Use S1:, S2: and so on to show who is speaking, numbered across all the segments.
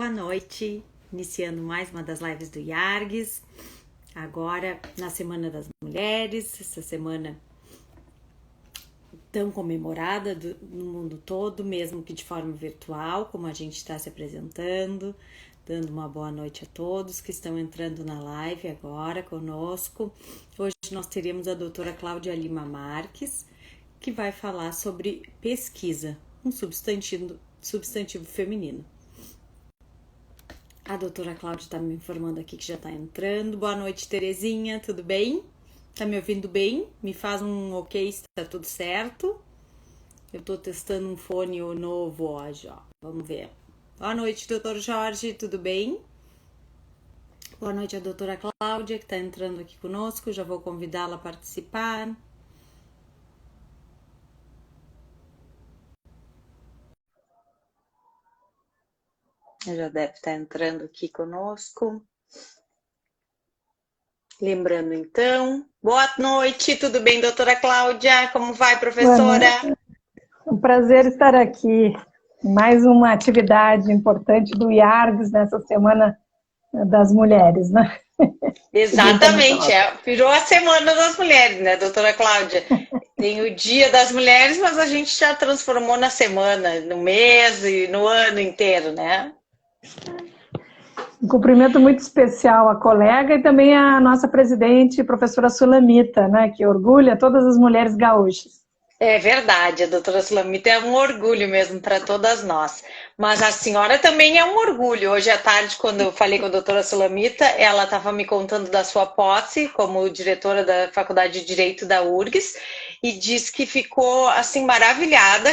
S1: Boa noite, iniciando mais uma das lives do IARGS, agora na Semana das Mulheres, essa semana tão comemorada no mundo todo, mesmo que de forma virtual, como a gente está se apresentando, dando uma boa noite a todos que estão entrando na live agora conosco. Hoje nós teríamos a doutora Cláudia Lima Marques, que vai falar sobre pesquisa, um substantivo feminino. A doutora Cláudia está me informando aqui que já está entrando. Boa noite, Terezinha, tudo bem? Tá me ouvindo bem? Me faz um ok se tá tudo certo. Eu tô testando um fone novo hoje, ó. Vamos ver. Boa noite, doutor Jorge, tudo bem? Boa noite a doutora Cláudia, que está entrando aqui conosco. Já vou convidá-la a participar. Já deve estar entrando aqui conosco. Lembrando então, boa noite, tudo bem, doutora Cláudia? Como vai, professora?
S2: Um prazer estar aqui. Mais uma atividade importante do IARGS nessa Semana das Mulheres, né?
S1: Exatamente, virou a Semana das Mulheres, né, doutora Cláudia? Tem o Dia das Mulheres, mas a gente já transformou na semana, no mês e no ano inteiro, né?
S2: Um cumprimento muito especial à colega e também à nossa presidente, professora Sulamita, né, que orgulha todas as mulheres gaúchas.
S1: É verdade, a doutora Sulamita é um orgulho mesmo para todas nós. Mas a senhora também é um orgulho. Hoje à tarde, quando eu falei com a doutora Sulamita, ela estava me contando da sua posse como diretora da Faculdade de Direito da URGS e disse que ficou assim maravilhada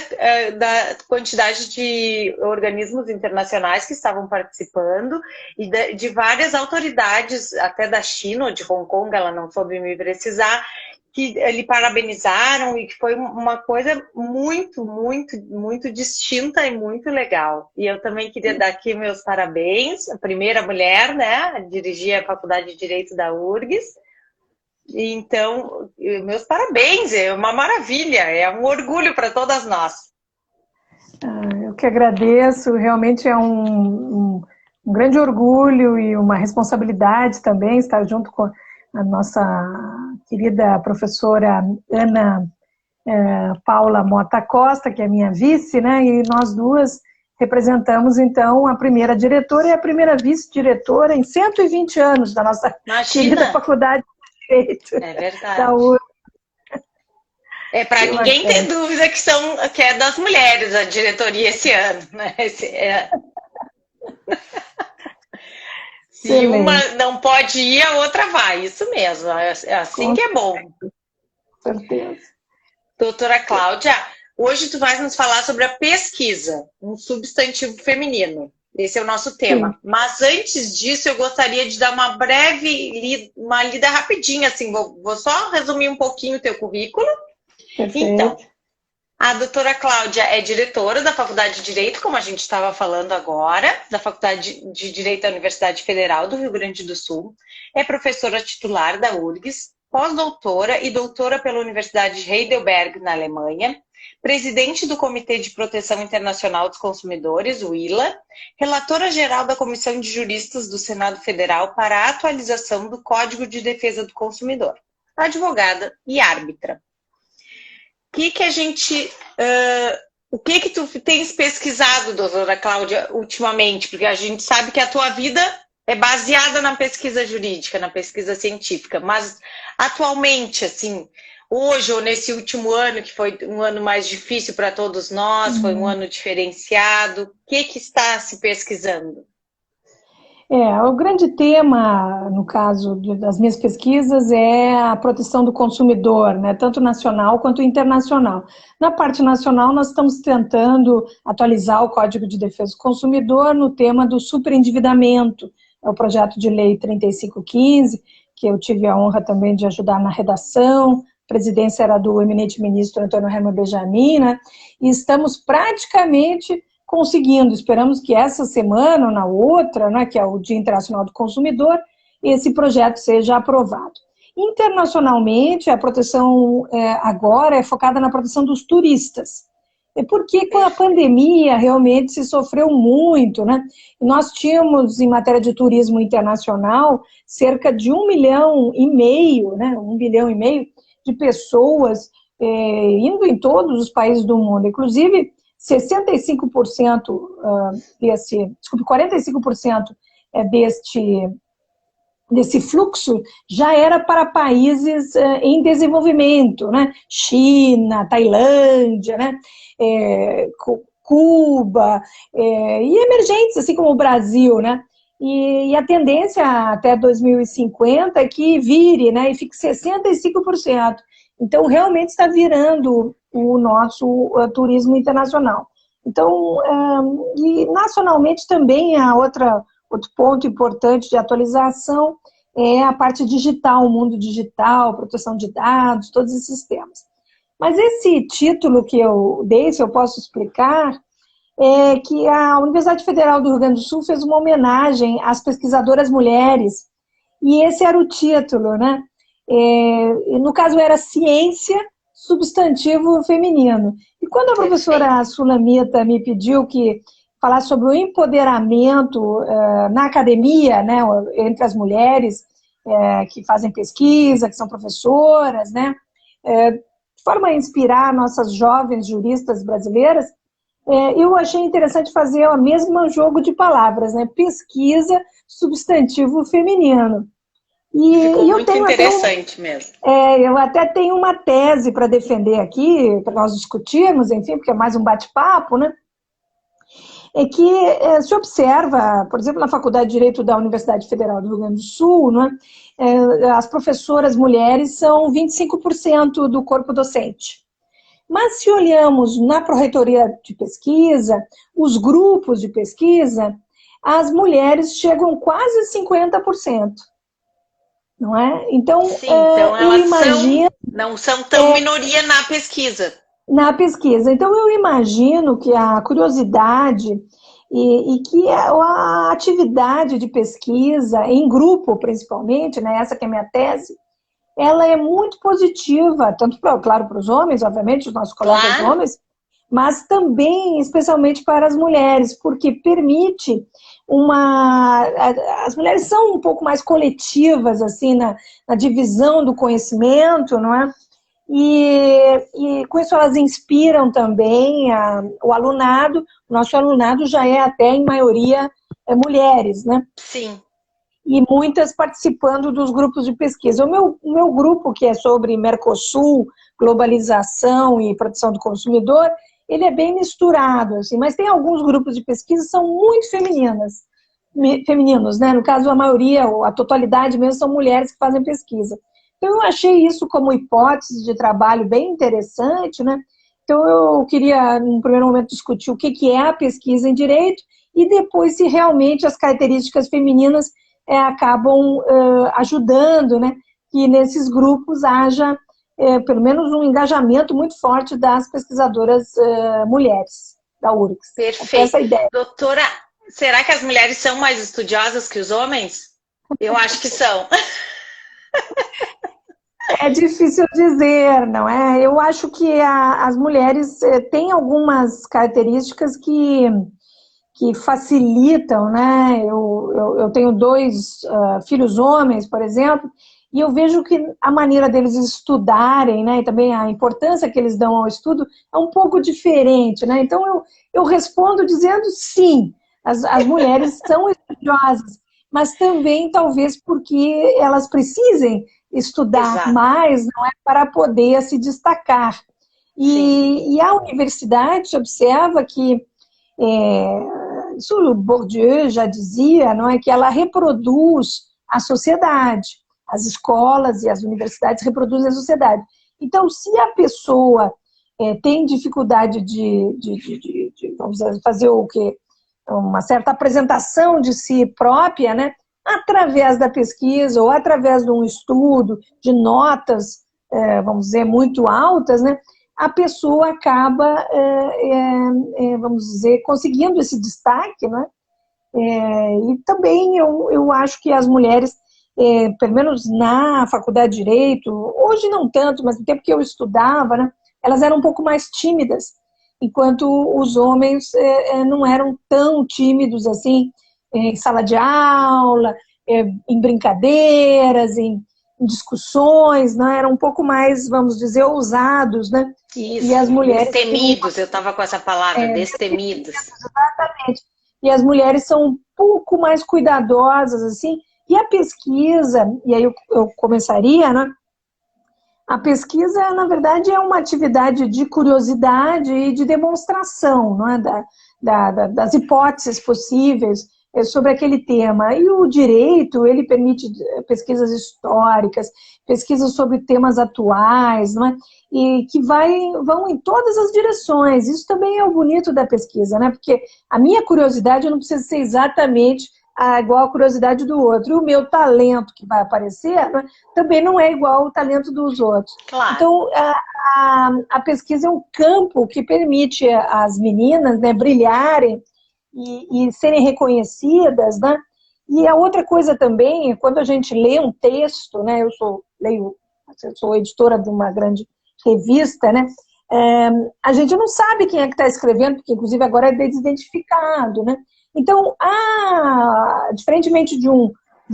S1: da quantidade de organismos internacionais que estavam participando e de várias autoridades, até da China ou de Hong Kong, ela não soube me precisar, que lhe parabenizaram e que foi uma coisa muito, muito, muito distinta e muito legal. E eu também queria dar aqui meus parabéns, a primeira mulher, né, a dirigir a Faculdade de Direito da URGS. Então, meus parabéns, é uma maravilha, é um orgulho para todas nós.
S2: Eu que agradeço, realmente é um grande orgulho e uma responsabilidade também estar junto com a nossa querida professora Ana Paula Mota Costa, que é minha vice, né? E nós duas representamos, então, a primeira diretora e a primeira vice-diretora em 120 anos da nossa querida Faculdade de Direito.
S1: É verdade. Para ninguém ter dúvida que é das mulheres a diretoria esse ano, né? Se uma não pode ir, a outra vai. Isso mesmo. É assim que é bom.
S2: Com certeza.
S1: Doutora Cláudia, hoje tu vais nos falar sobre a pesquisa, um substantivo feminino. Esse é o nosso tema. Sim. Mas antes disso, eu gostaria de dar uma breve uma lida rapidinha, assim, vou só resumir um pouquinho o teu currículo.
S2: Perfeito.
S1: Então, a doutora Cláudia é diretora da Faculdade de Direito, como a gente estava falando agora, da Faculdade de Direito da Universidade Federal do Rio Grande do Sul, é professora titular da URGS, pós-doutora e doutora pela Universidade de Heidelberg, na Alemanha, presidente do Comitê de Proteção Internacional dos Consumidores, o ILA, relatora-geral da Comissão de Juristas do Senado Federal para a atualização do Código de Defesa do Consumidor, advogada e árbitra. O que tu tens pesquisado, doutora Cláudia, ultimamente? Porque a gente sabe que a tua vida é baseada na pesquisa jurídica, na pesquisa científica, mas atualmente, assim, hoje ou nesse último ano, que foi um ano mais difícil para todos nós, foi um ano diferenciado, o que está se pesquisando?
S2: O grande tema, no caso das minhas pesquisas, é a proteção do consumidor, né, tanto nacional quanto internacional. Na parte nacional, nós estamos tentando atualizar o Código de Defesa do Consumidor no tema do superendividamento. É o projeto de lei 3515, que eu tive a honra também de ajudar na redação. A presidência era do eminente ministro Antônio Herman Benjamin, né, e estamos praticamente conseguindo. Esperamos que essa semana ou na outra, né, que é o Dia Internacional do Consumidor, esse projeto seja aprovado. Internacionalmente, a proteção agora é focada na proteção dos turistas. porque com a pandemia realmente se sofreu muito, né? Nós tínhamos, em matéria de turismo internacional, cerca de 1,5 milhão, né? 1,5 milhão de pessoas indo em todos os países do mundo. Inclusive, 45% desse fluxo já era para países em desenvolvimento, né? China, Tailândia, né? Cuba, e emergentes, assim como o Brasil, né? E a tendência até 2050 é que vire, né? E fique 65%. Então, realmente está virando o nosso turismo internacional. Então, e nacionalmente também há outro ponto importante de atualização é a parte digital, o mundo digital, proteção de dados, todos esses temas. Mas esse título que eu dei, se eu posso explicar, é que a Universidade Federal do Rio Grande do Sul fez uma homenagem às pesquisadoras mulheres, e esse era o título, né? No caso era Ciência, Substantivo Feminino. E quando a professora Sulamita me pediu que falar sobre o empoderamento na academia, né, entre as mulheres que fazem pesquisa, que são professoras, né, de forma a inspirar nossas jovens juristas brasileiras, eu achei interessante fazer o mesmo jogo de palavras, né, pesquisa, substantivo feminino.
S1: Ficou muito interessante mesmo.
S2: Eu até tenho uma tese para defender aqui, para nós discutirmos, enfim, porque é mais um bate-papo, né? É que se observa, por exemplo, na Faculdade de Direito da Universidade Federal do Rio Grande do Sul, né, as professoras mulheres são 25% do corpo docente. Mas se olhamos na Pró-Reitoria de Pesquisa, os grupos de pesquisa, as mulheres chegam quase a 50%. Não é? Então,
S1: sim, então elas eu imagino, não são tão minoria na pesquisa.
S2: Na pesquisa. Então, eu imagino que a curiosidade e que a atividade de pesquisa, em grupo principalmente, né, essa que é a minha tese, ela é muito positiva, tanto, claro, para os homens, obviamente, os nossos colegas homens, mas também, especialmente para as mulheres, porque permite as mulheres são um pouco mais coletivas, assim, na divisão do conhecimento, não é? E com isso elas inspiram também o alunado. O nosso alunado já é até, em maioria, mulheres, né?
S1: Sim.
S2: E muitas participando dos grupos de pesquisa. O meu grupo, que é sobre Mercosul, globalização e proteção do consumidor, ele é bem misturado, assim, mas tem alguns grupos de pesquisa que são muito femininos, né? No caso, a maioria, ou a totalidade mesmo, são mulheres que fazem pesquisa. Então, eu achei isso como hipótese de trabalho bem interessante, né? Então, eu queria, num primeiro momento, discutir o que é a pesquisa em direito e depois se realmente as características femininas acabam ajudando, né? Que nesses grupos haja pelo menos um engajamento muito forte das pesquisadoras mulheres da URGS.
S1: Perfeito.
S2: Essa é a ideia.
S1: Doutora, será que as mulheres são mais estudiosas que os homens? Eu acho que são.
S2: É difícil dizer, não é? Eu acho que as mulheres têm algumas características que facilitam, né? Eu tenho 2 filhos homens, por exemplo, e eu vejo que a maneira deles estudarem, né, e também a importância que eles dão ao estudo é um pouco diferente, né? Então, eu respondo dizendo sim, as mulheres são estudiosas, mas também talvez porque elas precisem estudar mais, não é, para poder se destacar. E a universidade observa que isso o Bourdieu já dizia, não é, que ela reproduz a sociedade. As escolas e as universidades reproduzem a sociedade. Então, se a pessoa tem dificuldade vamos fazer o quê? Uma certa apresentação de si própria, né? Através da pesquisa ou através de um estudo, de notas, vamos dizer, muito altas, né? A pessoa acaba, vamos dizer, conseguindo esse destaque, né? E também eu acho que as mulheres, pelo menos na faculdade de Direito, hoje não tanto, mas no tempo que eu estudava, né, elas eram um pouco mais tímidas. enquanto os homens não eram tão tímidos assim em sala de aula, em brincadeiras, em discussões, né? Eram um pouco mais, vamos dizer, ousados, né?
S1: Isso,
S2: E as mulheres
S1: destemidos, eu estava com essa palavra, destemidos.
S2: exatamente. E as mulheres são um pouco mais cuidadosas, assim. E a pesquisa, e aí eu começaria, né? A pesquisa, na verdade, é uma atividade de curiosidade e de demonstração, não é? Das hipóteses possíveis sobre aquele tema. E o direito, ele permite pesquisas históricas, pesquisas sobre temas atuais, não é? E que vão em todas as direções. Isso também é o bonito da pesquisa, né? Porque a minha curiosidade não precisa ser exatamente igual a curiosidade do outro. E o meu talento que vai aparecer, né, também não é igual ao talento dos outros.
S1: Claro.
S2: Então, a pesquisa é um campo que permite às meninas, né, brilharem e serem reconhecidas, né? E a outra coisa também, quando a gente lê um texto, né, eu sou editora de uma grande revista, né? A gente não sabe quem é que está escrevendo, porque inclusive agora é desidentificado, né? Então, diferentemente de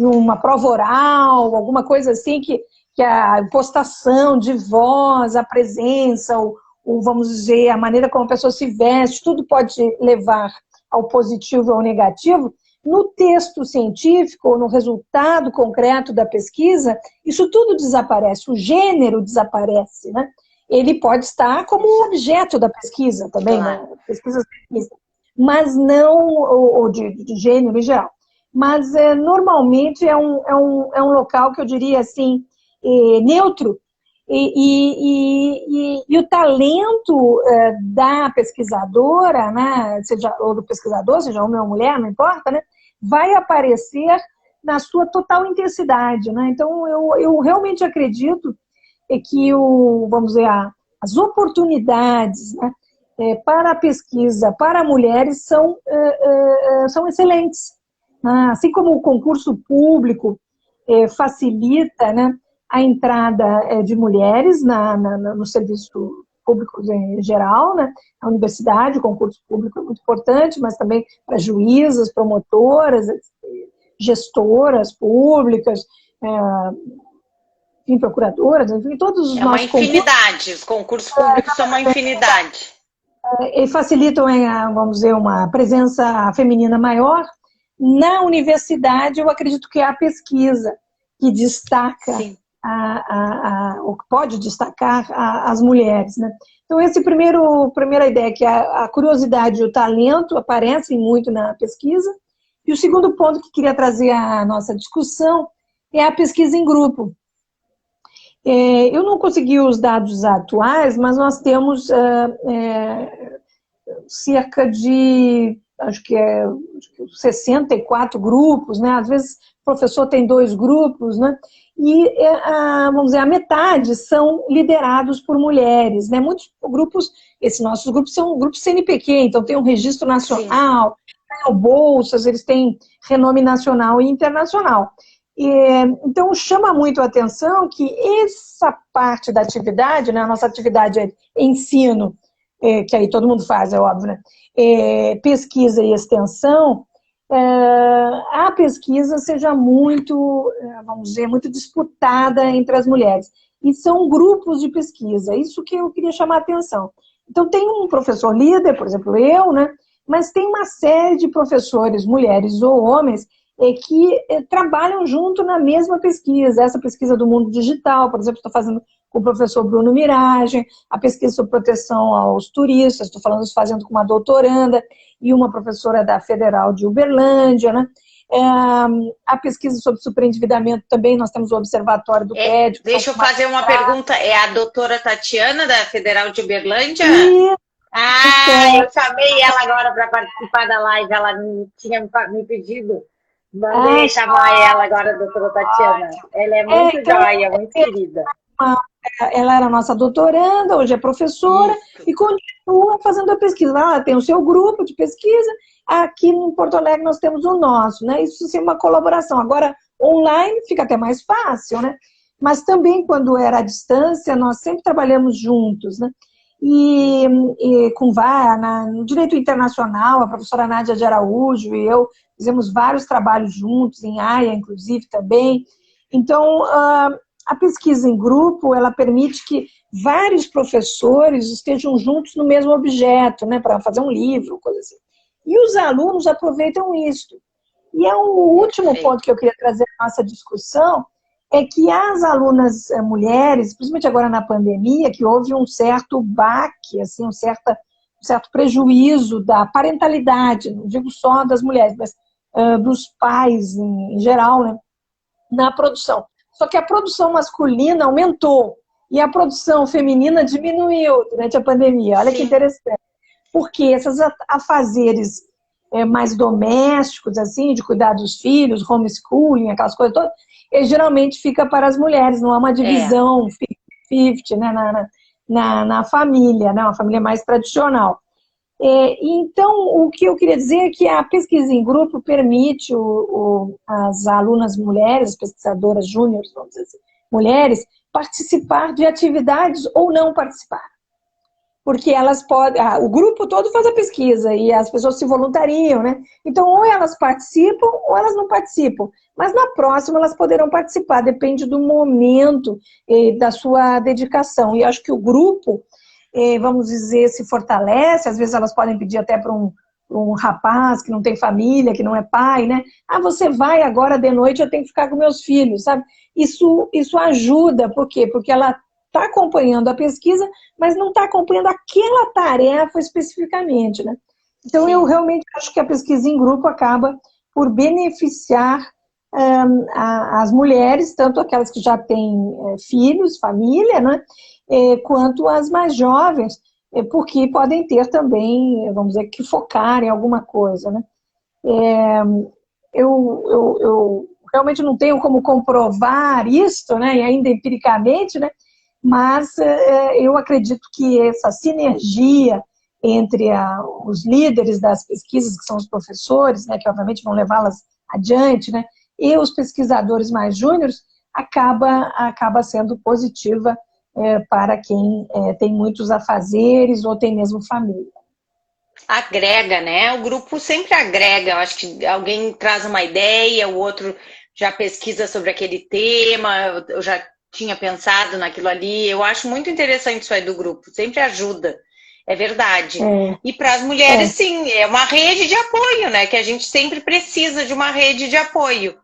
S2: uma prova oral, alguma coisa assim, que a impostação de voz, a presença, ou vamos dizer, a maneira como a pessoa se veste, tudo pode levar ao positivo ou ao negativo, no texto científico, ou no resultado concreto da pesquisa, isso tudo desaparece, o gênero desaparece, né? Ele pode estar como objeto da pesquisa também, né? Pesquisas feministas, mas não, ou de gênero em geral. Mas normalmente é um local que eu diria assim, neutro, e o talento da pesquisadora, né, ou do pesquisador, seja homem ou mulher, não importa, né, vai aparecer na sua total intensidade, né? Então, eu realmente acredito que vamos dizer, as oportunidades, né, para a pesquisa, para mulheres, são excelentes. Assim como o concurso público facilita, né, a entrada de mulheres no serviço público em geral, né? A universidade, o concurso público é muito importante, mas também para juízas, promotoras, gestoras públicas, enfim, procuradoras, enfim, todos os nossos concursos.
S1: É uma infinidade, os concursos públicos são uma infinidade.
S2: E facilitam, vamos dizer, uma presença feminina maior. Na universidade, eu acredito que é a pesquisa que destaca, ou que pode destacar as mulheres, né? Então, primeira ideia, que a curiosidade e o talento aparecem muito na pesquisa. E o segundo ponto que queria trazer à nossa discussão é a pesquisa em grupo. Eu não consegui os dados atuais, mas nós temos cerca de, acho que 64 grupos, né? Às vezes o professor tem 2 grupos, né? E, vamos dizer, a metade são liderados por mulheres, né? Muitos grupos, esses nossos grupos são grupos CNPq, então tem um registro nacional, tem bolsas, eles têm renome nacional e internacional. Então, chama muito a atenção que essa parte da atividade, né, a nossa atividade é ensino, que aí todo mundo faz, é óbvio, né, pesquisa e extensão, a pesquisa seja muito, vamos dizer, muito disputada entre as mulheres. E são grupos de pesquisa, isso que eu queria chamar a atenção. Então, tem um professor líder, por exemplo, eu, né, mas tem uma série de professores, mulheres ou homens, que trabalham junto na mesma pesquisa. Essa pesquisa do mundo digital, por exemplo, estou fazendo com o professor Bruno Miragem, a pesquisa sobre proteção aos turistas, estou fazendo com uma doutoranda e uma professora da Federal de Uberlândia, né? A pesquisa sobre superendividamento também, nós temos o Observatório do Crédito.
S1: Deixa eu fazer uma pergunta, é a doutora Tatiana, da Federal de Uberlândia? Eu chamei ela agora para participar da live, ela tinha me pedido. Mandei chamar ela agora, a doutora Tatiana. Ela é muito joia, muito querida.
S2: Ela era nossa doutoranda, hoje é professora, e continua fazendo a pesquisa. Ela tem o seu grupo de pesquisa, aqui em Porto Alegre nós temos o nosso, né? Isso sim é uma colaboração. Agora, online fica até mais fácil, né? Mas também, quando era à distância, nós sempre trabalhamos juntos, né? e no direito internacional, a professora Nádia de Araújo e eu fizemos vários trabalhos juntos, em Haia, inclusive, também. Então, a pesquisa em grupo, ela permite que vários professores estejam juntos no mesmo objeto, né, para fazer um livro, coisa assim. E os alunos aproveitam isso. E o último ponto que eu queria trazer na nossa discussão é que as alunas mulheres, principalmente agora na pandemia, que houve um certo baque, assim, um certo prejuízo da parentalidade, não digo só das mulheres, mas dos pais em geral, né, na produção. Só que a produção masculina aumentou e a produção feminina diminuiu durante a pandemia. Olha que interessante. Porque esses afazeres mais domésticos, assim, de cuidar dos filhos, homeschooling, aquelas coisas todas, geralmente fica para as mulheres, não há uma divisão 50-50, né, na família, né, uma família mais tradicional. Então, o que eu queria dizer é que a pesquisa em grupo permite as alunas mulheres, as pesquisadoras júniores, vamos dizer assim, mulheres, participar de atividades ou não participar. Porque elas podem, o grupo todo faz a pesquisa e as pessoas se voluntariam, né? Então, ou elas participam ou elas não participam. Mas na próxima elas poderão participar, depende do momento da sua dedicação. E acho que o grupo, vamos dizer, se fortalece, às vezes elas podem pedir até para um rapaz que não tem família, que não é pai, né? Você vai agora de noite, eu tenho que ficar com meus filhos, sabe? Isso ajuda, por quê? Porque ela está acompanhando a pesquisa, mas não está acompanhando aquela tarefa especificamente, né? Então, eu realmente acho que a pesquisa em grupo acaba por beneficiar as mulheres, tanto aquelas que já têm filhos, família, né? Quanto as mais jovens, porque podem ter também, vamos dizer, que focar em alguma coisa, né? Eu realmente não tenho como comprovar isso, né? E ainda empiricamente, né? Mas eu acredito que essa sinergia entre os líderes das pesquisas, que são os professores, né, que obviamente vão levá-las adiante, né, e os pesquisadores mais júniores, acaba sendo positiva para quem tem muitos afazeres ou tem mesmo família.
S1: Agrega, né? O grupo sempre agrega. Eu acho que alguém traz uma ideia, o outro já pesquisa sobre aquele tema, eu já tinha pensado naquilo ali. Eu acho muito interessante isso aí do grupo, sempre ajuda, é verdade. E para as mulheres, sim, é uma rede de apoio, né? Que a gente sempre precisa de uma rede de apoio,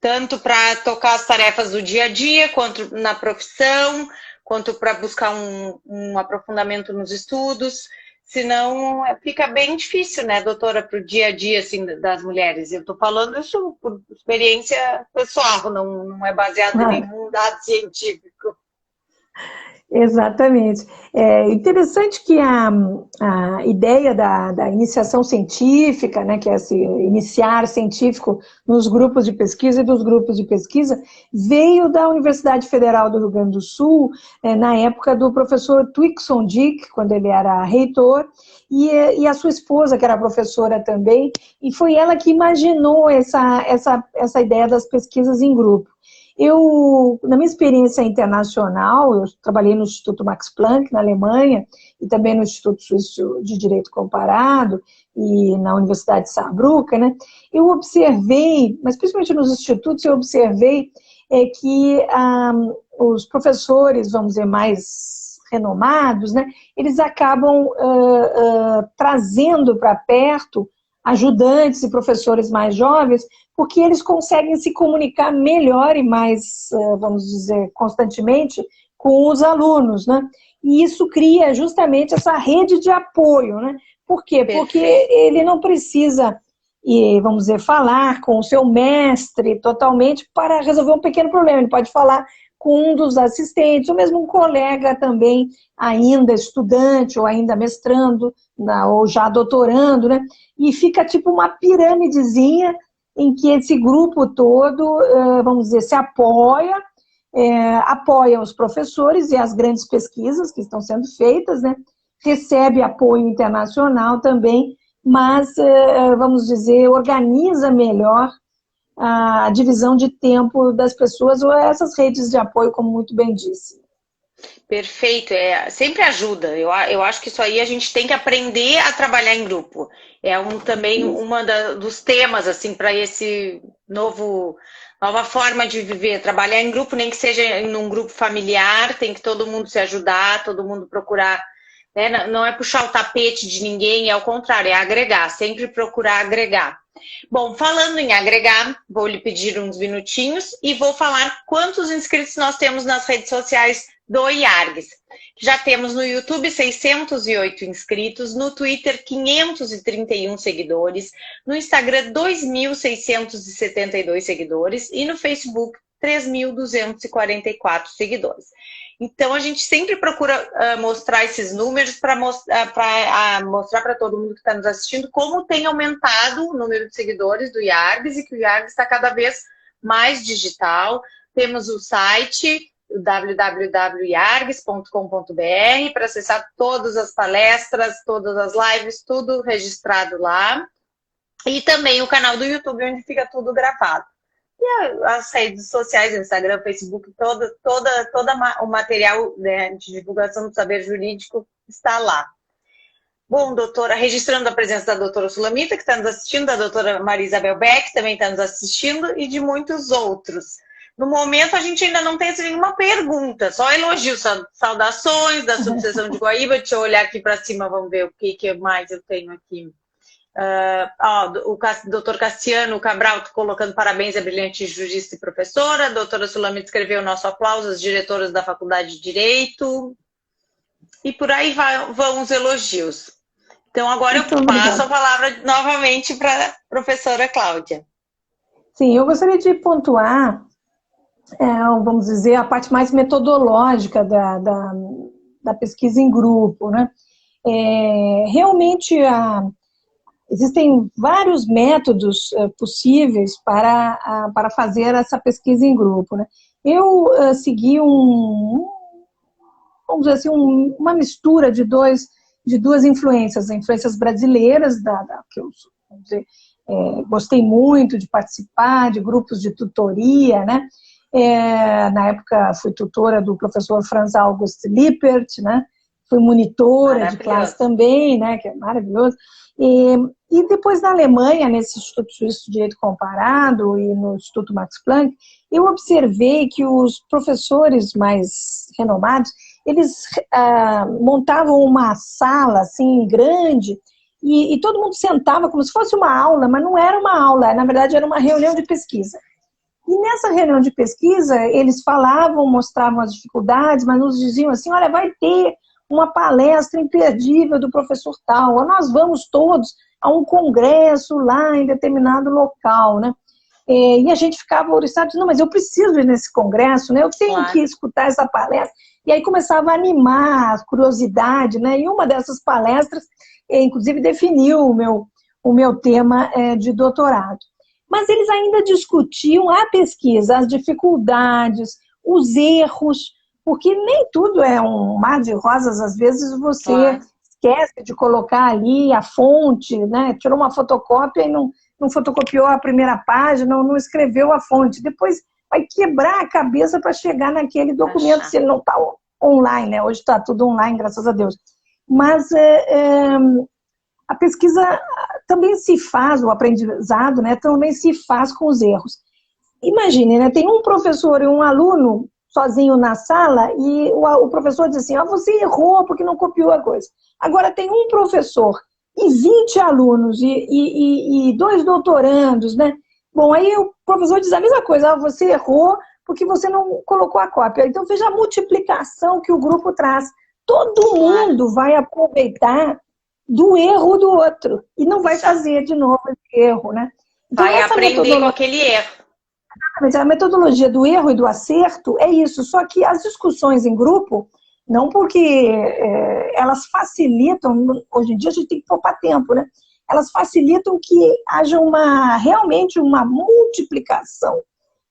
S1: tanto para tocar as tarefas do dia a dia, quanto na profissão, quanto para buscar um aprofundamento nos estudos. Senão fica bem difícil, né, doutora, para o dia a dia assim, das mulheres. Eu estou falando isso por experiência pessoal, não é baseado em nenhum dado científico.
S2: Exatamente. É interessante que a ideia da iniciação científica, né, que é se iniciar científico nos grupos de pesquisa e dos grupos de pesquisa, veio da Universidade Federal do Rio Grande do Sul, na época do professor Twixon Dick, quando ele era reitor, e a sua esposa, que era professora também, e foi ela que imaginou essa ideia das pesquisas em grupo. Na minha experiência internacional, eu trabalhei no Instituto Max Planck, na Alemanha, e também no Instituto Suíço de Direito Comparado, e na Universidade de Saarbrücken, né? Eu observei, mas principalmente nos institutos, eu observei que os professores, vamos dizer, mais renomados, né? Eles acabam trazendo para perto ajudantes e professores mais jovens, porque eles conseguem se comunicar melhor e mais, vamos dizer, constantemente com os alunos, né? E isso cria justamente essa rede de apoio, né? Por quê? Porque ele não precisa, vamos dizer, falar com o seu mestre totalmente para resolver um pequeno problema. Ele pode falar com um dos assistentes, ou mesmo um colega também, ainda estudante, ou ainda mestrando, ou já doutorando, né? E fica tipo uma pirâmidezinha em que esse grupo todo, vamos dizer, se apoia os professores e as grandes pesquisas que estão sendo feitas, né? Recebe apoio internacional também, mas, vamos dizer, organiza melhor a divisão de tempo das pessoas ou essas redes de apoio, como muito bem disse.
S1: Perfeito, sempre ajuda. Eu acho que isso aí a gente tem que aprender a trabalhar em grupo. É também dos temas assim para esse nova forma de viver. Trabalhar em grupo, nem que seja em um grupo familiar, tem que todo mundo se ajudar, todo mundo procurar, né? Não é puxar o tapete de ninguém, é ao contrário, é agregar, sempre procurar agregar. Bom, falando em agregar, vou lhe pedir uns minutinhos e vou falar quantos inscritos nós temos nas redes sociais do IARGS. Já temos no YouTube 608 inscritos, no Twitter 531 seguidores, no Instagram 2.672 seguidores e no Facebook 3.244 seguidores. Então, a gente sempre procura mostrar esses números para mostrar para todo mundo que está nos assistindo como tem aumentado o número de seguidores do IARGS e que o IARGS está cada vez mais digital. Temos o site www.iargs.com.br para acessar todas as palestras, todas as lives, tudo registrado lá. E também o canal do YouTube, onde fica tudo gravado. E as redes sociais, Instagram, Facebook, todo o material, né, de divulgação do saber jurídico está lá. Bom, doutora, registrando a presença da doutora Sulamita, que está nos assistindo, da doutora Maria Isabel Beck, que também está nos assistindo, e de muitos outros. No momento, a gente ainda não tem nenhuma pergunta, só elogios, saudações da subseção de Guaíba. Deixa eu olhar aqui para cima, vamos ver o que mais eu tenho aqui. O doutor Cassiano Cabral colocando parabéns à brilhante jurista e professora. A doutora Sulamita escreveu nosso aplauso às diretoras da Faculdade de Direito. E por aí vão os elogios. Então, agora eu passo a palavra novamente para a professora Cláudia.
S2: Sim, eu gostaria de pontuar, vamos dizer, a parte mais metodológica da pesquisa em grupo, né? Realmente, existem vários métodos possíveis para fazer essa pesquisa em grupo, né? Eu segui vamos dizer assim, uma mistura de duas influências brasileiras, que eu, vamos dizer, gostei muito de participar de grupos de tutoria, né? Na época fui tutora do professor Franz August Lippert, né? Fui monitora de classe também, né? Que é maravilhoso. E depois na Alemanha, nesse Instituto Suíço de Direito Comparado e no Instituto Max Planck, eu observei que os professores mais renomados, eles montavam uma sala assim grande e todo mundo sentava como se fosse uma aula, mas não era uma aula, na verdade era uma reunião de pesquisa. E nessa reunião de pesquisa, eles falavam, mostravam as dificuldades, mas nos diziam assim, olha, vai ter uma palestra imperdível do professor tal, ou nós vamos todos a um congresso lá em determinado local, né? E a gente ficava oriçado, não, mas eu preciso ir nesse congresso, né? Eu tenho que escutar essa palestra. E aí começava a animar a curiosidade, né? E uma dessas palestras, inclusive, definiu o meu tema de doutorado. Mas eles ainda discutiam a pesquisa, as dificuldades, os erros, porque nem tudo é um mar de rosas. Às vezes você esquece de colocar ali a fonte, né? Tirou uma fotocópia e não fotocopiou a primeira página, não escreveu a fonte. Depois vai quebrar a cabeça para chegar naquele documento, se ele não está online, né? Hoje está tudo online, graças a Deus. Mas a pesquisa também se faz, o aprendizado, né, também se faz com os erros. Imagine, né, tem um professor e um aluno sozinho na sala e o professor diz assim, você errou porque não copiou a coisa. Agora tem um professor e 20 alunos e 2 doutorandos, né? Bom, aí o professor diz a mesma coisa, você errou porque você não colocou a cópia. Então veja a multiplicação que o grupo traz. Todo mundo vai aproveitar do erro do outro e não vai fazer de novo esse erro, né?
S1: Então, vai aprender com aquele erro.
S2: Exatamente, a metodologia do erro e do acerto é isso, só que as discussões em grupo, não porque elas facilitam, hoje em dia a gente tem que poupar tempo, né? Elas facilitam que haja realmente uma multiplicação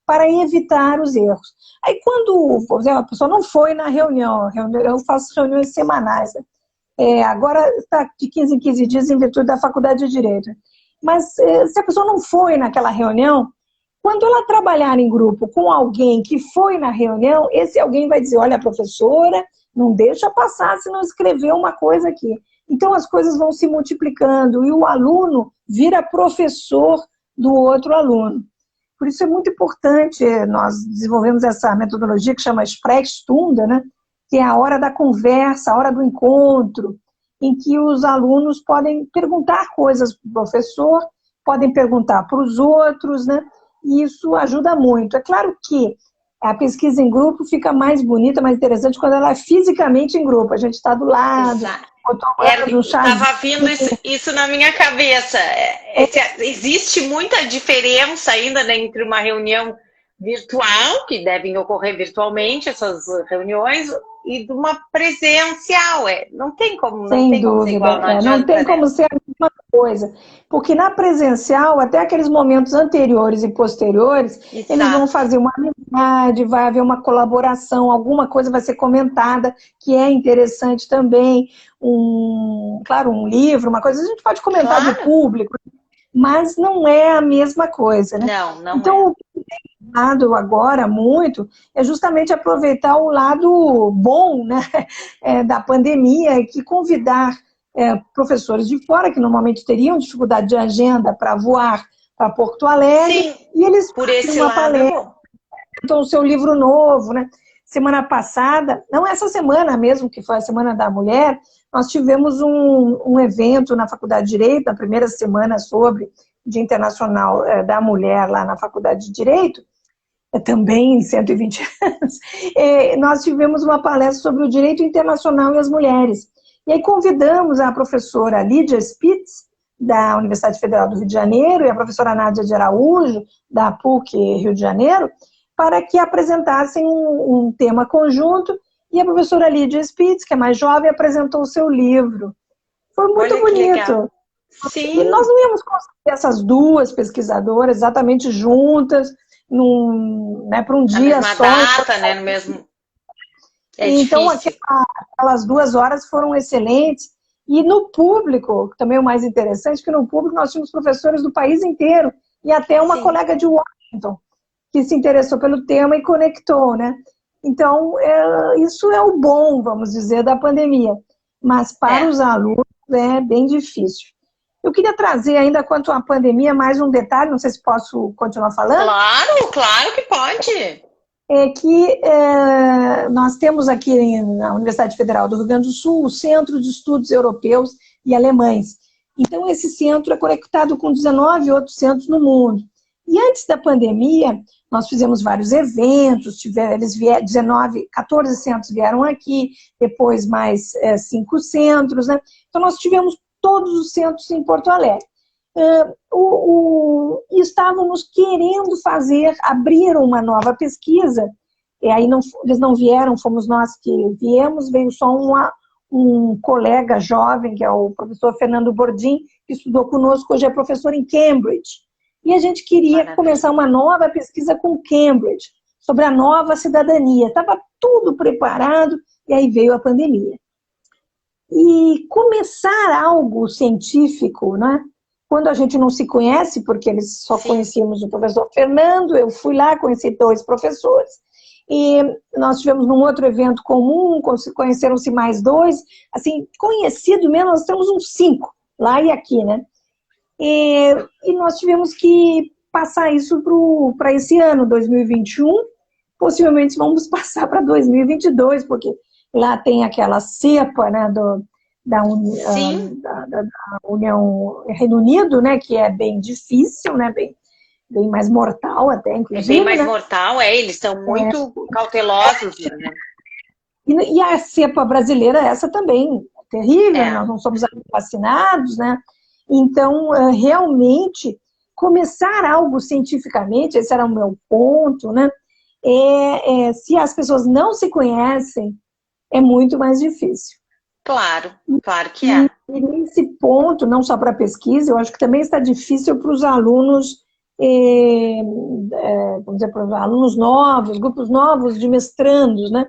S2: para evitar os erros. Aí quando, por exemplo, a pessoa não foi na reunião, eu faço reuniões semanais, né? Agora está de 15 em 15 dias em virtude da Faculdade de Direito. Mas se a pessoa não foi naquela reunião, Quando ela trabalhar em grupo com alguém que foi na reunião, esse alguém vai dizer, olha, professora, não deixa passar se não escreveu uma coisa aqui. Então, as coisas vão se multiplicando e o aluno vira professor do outro aluno. Por isso é muito importante, nós desenvolvemos essa metodologia que chama Sprechstunde, né? Que é a hora da conversa, a hora do encontro, em que os alunos podem perguntar coisas para o professor, podem perguntar para os outros, né? E isso ajuda muito. É claro que a pesquisa em grupo fica mais bonita, mais interessante quando ela é fisicamente em grupo. A gente está do lado, tomando um chá.
S1: Estava vindo isso na minha cabeça. Existe muita diferença ainda, né, entre uma reunião virtual, que devem ocorrer virtualmente, essas reuniões, e de uma presencial. Não tem como,
S2: Sem
S1: tem como
S2: dúvida,
S1: ser igual,
S2: não tem como ser a mesma coisa. Porque na presencial, até aqueles momentos anteriores e posteriores,
S1: Exato.
S2: Eles vão fazer uma amizade, vai haver uma colaboração, alguma coisa vai ser comentada, que é interessante também. Claro, um livro, uma coisa, a gente pode comentar
S1: Claro.
S2: do público, mas não é a mesma coisa, né?
S1: Não
S2: então, o que tem dado agora muito é justamente aproveitar o lado bom, né, da pandemia, que convidar professores de fora, que normalmente teriam dificuldade de agenda para voar para Porto Alegre,
S1: Sim,
S2: e eles
S1: por esse
S2: uma
S1: lado
S2: palestra, então o seu livro novo, né? Semana passada, não essa semana mesmo, que foi a Semana da Mulher, nós tivemos um evento na Faculdade de Direito, na primeira semana sobre Dia Internacional da Mulher lá na Faculdade de Direito, também em 120 anos, nós tivemos uma palestra sobre o direito internacional e as mulheres. E aí convidamos a professora Lídia Spitz, da Universidade Federal do Rio de Janeiro, e a professora Nádia de Araújo, da PUC Rio de Janeiro, para que apresentassem um tema conjunto, e a professora Lídia Spitz, que é mais jovem, apresentou o seu livro. Foi muito bonito.
S1: Sim.
S2: E nós não íamos conseguir essas duas pesquisadoras exatamente juntas, para um dia só.
S1: Na mesma data, né? No mesmo...
S2: então, aquelas 2 horas foram excelentes. E no público, também o mais interessante, que no público nós tínhamos professores do país inteiro, e até uma colega de Washington, que se interessou pelo tema e conectou, né? Então, isso é o bom, vamos dizer, da pandemia. Mas para os alunos é bem difícil. Eu queria trazer ainda, quanto à pandemia, mais um detalhe, não sei se posso continuar falando.
S1: Claro que pode.
S2: É que nós temos aqui na Universidade Federal do Rio Grande do Sul o Centro de Estudos Europeus e Alemães. Então, esse centro é conectado com 19 outros centros no mundo. E antes da pandemia, nós fizemos vários eventos, 14 centros vieram aqui, depois mais 5 centros, né? Então, nós tivemos todos os centros em Porto Alegre. E estávamos querendo abrir uma nova pesquisa, e aí eles não vieram, fomos nós que viemos, veio só um colega jovem, que é o professor Fernando Bordim, que estudou conosco, hoje é professor em Cambridge. E a gente queria começar uma nova pesquisa com Cambridge, sobre a nova cidadania. Estava tudo preparado, e aí veio a pandemia. E começar algo científico, né? Quando a gente não se conhece, porque eles só conhecíamos o professor Fernando, eu fui lá, conheci 2 professores, e nós tivemos num outro evento comum, conheceram-se mais 2, assim, conhecido mesmo, nós temos uns 5, lá e aqui, né? E nós tivemos que passar isso para esse ano, 2021, possivelmente vamos passar para 2022, porque lá tem aquela cepa, né, da União Reino Unido, né, que é bem difícil, né, bem mais mortal até, inclusive.
S1: É bem mais mortal, eles estão muito cautelosos, né?
S2: E a cepa brasileira, essa também, é terrível, nós não somos vacinados, né? Então, realmente, começar algo cientificamente, esse era o meu ponto, né? Se as pessoas não se conhecem, é muito mais difícil.
S1: Claro que é.
S2: E nesse ponto, não só para a pesquisa, eu acho que também está difícil para os alunos, vamos dizer, para os alunos novos, grupos novos de mestrandos, né?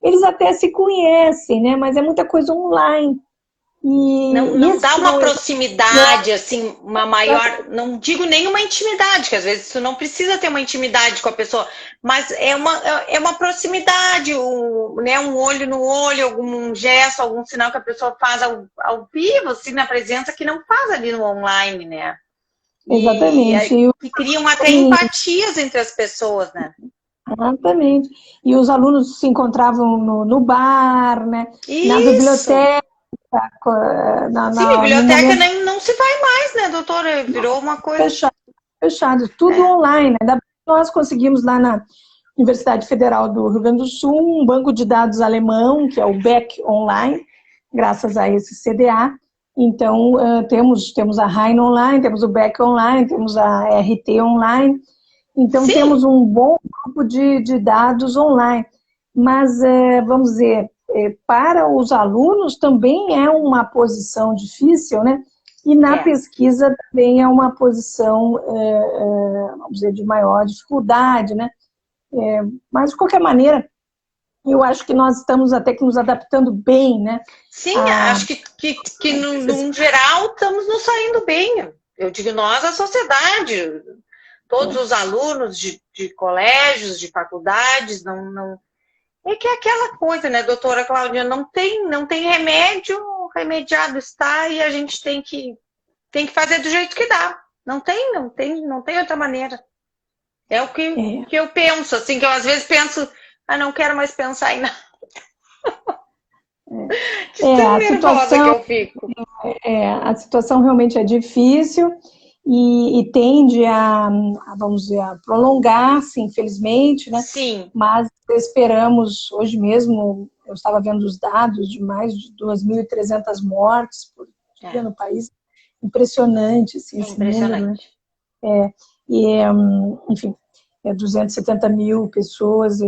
S2: Eles até se conhecem, né? Mas é muita coisa online.
S1: Não dá uma proximidade, assim, uma maior, não digo nenhuma intimidade, que às vezes tu não precisa ter uma intimidade com a pessoa, mas é uma proximidade, né, um olho no olho, algum gesto, algum sinal que a pessoa faz ao vivo, assim, na presença, que não faz ali no online, né?
S2: Exatamente.
S1: E criam até empatias entre as pessoas, né?
S2: Exatamente. E os alunos se encontravam no bar, né?
S1: Isso.
S2: Na biblioteca.
S1: Sim, a biblioteca não se vai mais, né, doutora? Virou uma coisa...
S2: Fechado. Tudo online. Né? Nós conseguimos lá na Universidade Federal do Rio Grande do Sul um banco de dados alemão, que é o BEC Online, graças a esse CDA. Então, temos a Rhine Online, temos o BEC Online, temos a RT Online. Então, temos um bom grupo de dados online. Mas, vamos dizer, para os alunos também é uma posição difícil, né? E na pesquisa também é uma posição, vamos dizer, de maior dificuldade, né? Mas, de qualquer maneira, eu acho que nós estamos até que nos adaptando bem, né?
S1: Sim, acho que no geral estamos nos saindo bem. Eu digo nós, a sociedade, todos os alunos de colégios, de faculdades, não... É que é aquela coisa, né, doutora Cláudia, não tem remédio, remediado está, e a gente tem que fazer do jeito que dá. Não tem outra maneira. É o que eu penso, assim, que eu às vezes penso, não quero mais pensar em nada. De tão nervosa que eu fico.
S2: A situação realmente é difícil e tende vamos dizer, a prolongar-se, infelizmente, né?
S1: Sim.
S2: Mas esperamos, hoje mesmo, eu estava vendo os dados de mais de 2.300 mortes por dia no país. Impressionante, assim, esse número, né? Enfim, 270 mil pessoas,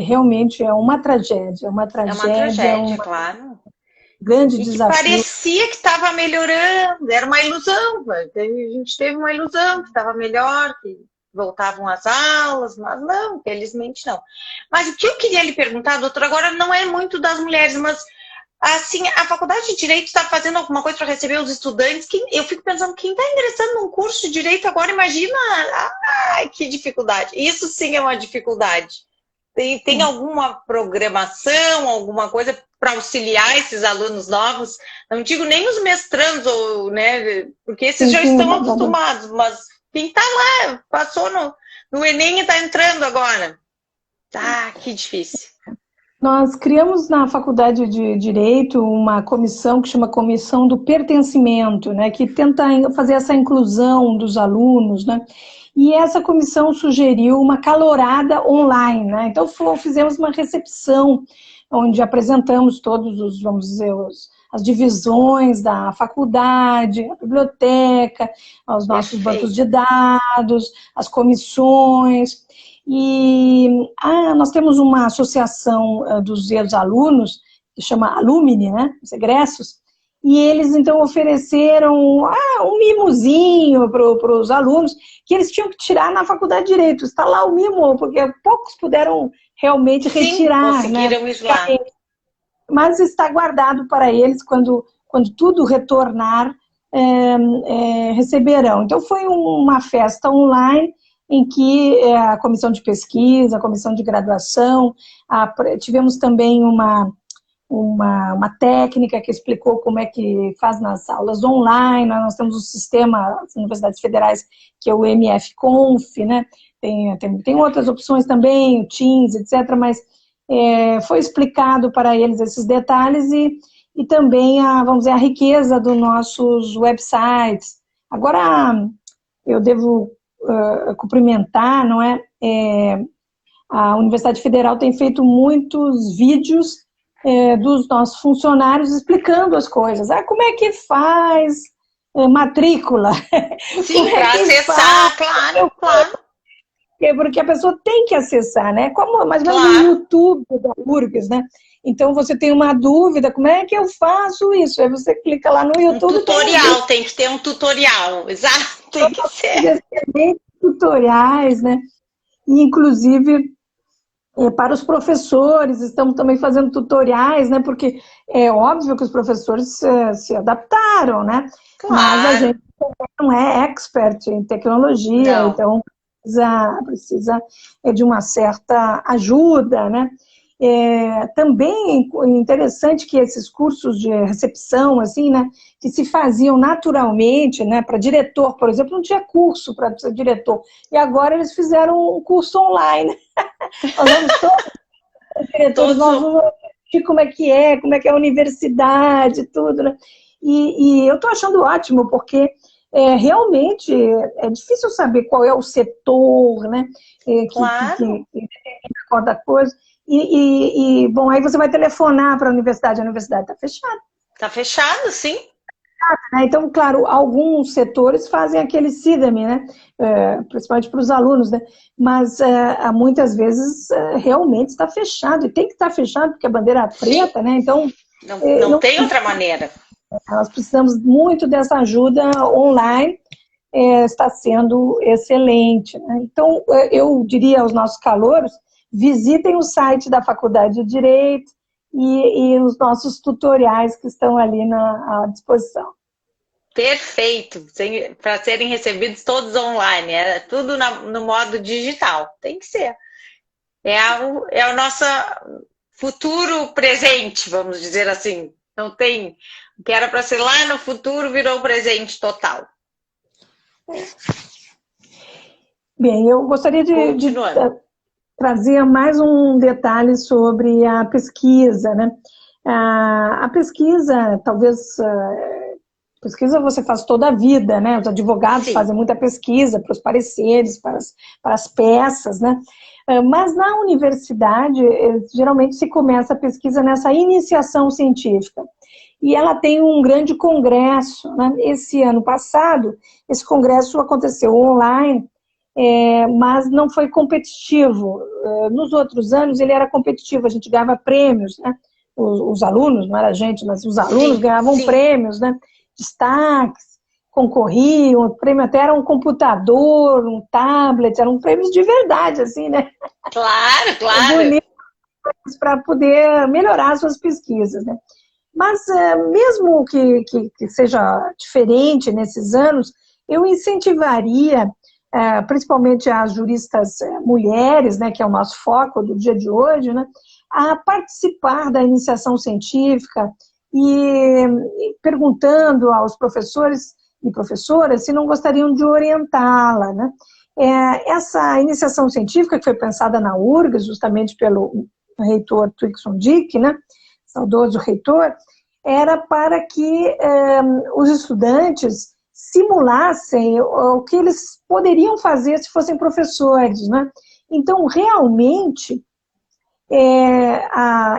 S2: realmente é uma tragédia. É uma tragédia,
S1: claro.
S2: Grande
S1: e
S2: desafio.
S1: Parecia que estava melhorando, era uma ilusão. A gente teve uma ilusão que estava melhor, que voltavam às aulas, mas não, felizmente não. Mas o que eu queria lhe perguntar, doutora, agora não é muito das mulheres, mas assim, a Faculdade de Direito está fazendo alguma coisa para receber os estudantes? Eu fico pensando, quem está ingressando num curso de Direito agora, imagina, que dificuldade. Isso sim é uma dificuldade. Tem alguma programação, alguma coisa para auxiliar esses alunos novos? Não digo nem os mestrandos, né? Porque esses já estão acostumados, mas quem está lá, passou no Enem e está entrando agora. Que difícil.
S2: Nós criamos na Faculdade de Direito uma comissão que chama Comissão do Pertencimento, né? Que tenta fazer essa inclusão dos alunos, né? E essa comissão sugeriu uma calorada online, né? Então fizemos uma recepção onde apresentamos todos os, vamos dizer, as divisões da faculdade, a biblioteca, os nossos bancos de dados, as comissões. E nós temos uma associação dos alunos, que chama Alumni, né? Os egressos. E eles, então, ofereceram um mimozinho para os alunos, que eles tinham que tirar na Faculdade de Direito. Está lá o mimo, porque poucos puderam realmente retirar.
S1: Conseguiram isso lá.
S2: Mas está guardado para eles, quando tudo retornar, receberão. Então, foi uma festa online, em que a comissão de pesquisa, a comissão de graduação, tivemos também uma técnica que explicou como é que faz nas aulas online. Nós temos um sistema, as universidades federais, que é o MF-Conf, né? Tem outras opções também, o Teams, etc., mas foi explicado para eles esses detalhes e também vamos dizer, a riqueza dos nossos websites. Agora, eu devo cumprimentar, não é? A Universidade Federal tem feito muitos vídeos dos nossos funcionários explicando as coisas. Como é que faz matrícula?
S1: Sim, para acessar, claro.
S2: Porque a pessoa tem que acessar, né? Como mais ou menos no YouTube da URGS, né? Então você tem uma dúvida, como é que eu faço isso? Aí você clica lá no YouTube.
S1: Tem que ter um tutorial, exato, tem que ser.
S2: Tutoriais, né? E, inclusive, Para os professores, estamos também fazendo tutoriais, né? Porque é óbvio que os professores se adaptaram, né? Mas a
S1: Claro.
S2: gente não é expert em tecnologia,
S1: Não.
S2: então precisa de uma certa ajuda, né? Também é interessante que esses cursos de recepção, assim, né, que se faziam naturalmente, né, para diretor, por exemplo, não tinha curso para ser diretor, e agora eles fizeram um curso online. Nós vamos todos, os diretores, nós
S1: Todos.
S2: vamos ver como é que é a universidade, tudo, né? E eu estou achando ótimo, porque realmente é difícil saber qual é o setor, né,
S1: Claro.
S2: que cada coisa. Bom, aí você vai telefonar para a universidade está fechada.
S1: Tá fechado, sim.
S2: Né? Então, claro, alguns setores fazem aquele CIDAM, né? Principalmente para os alunos, né? Mas muitas vezes realmente está fechado, e tem que estar fechado, porque a bandeira é
S1: Sim.
S2: preta, né? Então,
S1: Não
S2: não,
S1: tem outra maneira.
S2: nós precisamos muito dessa ajuda online, está sendo excelente, né? Então, eu diria aos nossos calouros, visitem o site da Faculdade de Direito e os nossos tutoriais que estão ali à disposição.
S1: Perfeito. Para serem recebidos todos online. É tudo no modo digital. Tem que ser. É o nosso futuro presente, vamos dizer assim. Não tem. O que era para ser lá no futuro virou presente total.
S2: Bem, eu gostaria de
S1: Continuando.
S2: trazer mais um detalhe sobre a pesquisa, né? A pesquisa, talvez, pesquisa você faz toda a vida, né? Os advogados
S1: Sim.
S2: fazem muita pesquisa para os pareceres, para as peças, né? Mas na universidade, geralmente se começa a pesquisa nessa iniciação científica. E ela tem um grande congresso, né? Esse ano passado, esse congresso aconteceu online, mas não foi competitivo. Nos outros anos ele era competitivo, a gente ganhava prêmios, né? Os alunos, não era a gente, mas os alunos
S1: Sim,
S2: ganhavam
S1: sim.
S2: prêmios, né? Destaques, concorriam, o prêmio até era um computador, um tablet, eram prêmios de verdade, assim, né?
S1: Claro, claro.
S2: Bonitos para poder melhorar suas pesquisas, né? Mas mesmo que seja diferente nesses anos, eu incentivaria, principalmente as juristas mulheres, né, que é o nosso foco do dia de hoje, né, a participar da iniciação científica e perguntando aos professores e professoras se não gostariam de orientá-la, né? Essa iniciação científica que foi pensada na URGS, justamente pelo reitor Twixon Dick, né, saudoso reitor, era para que os estudantes simulassem o que eles poderiam fazer se fossem professores, né? Então, realmente,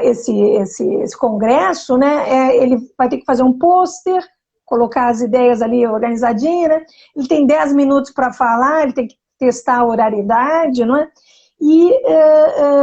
S2: esse congresso, né, ele vai ter que fazer um pôster, colocar as ideias ali organizadinhas, né? Ele tem 10 minutos para falar, ele tem que testar a oralidade, não é? E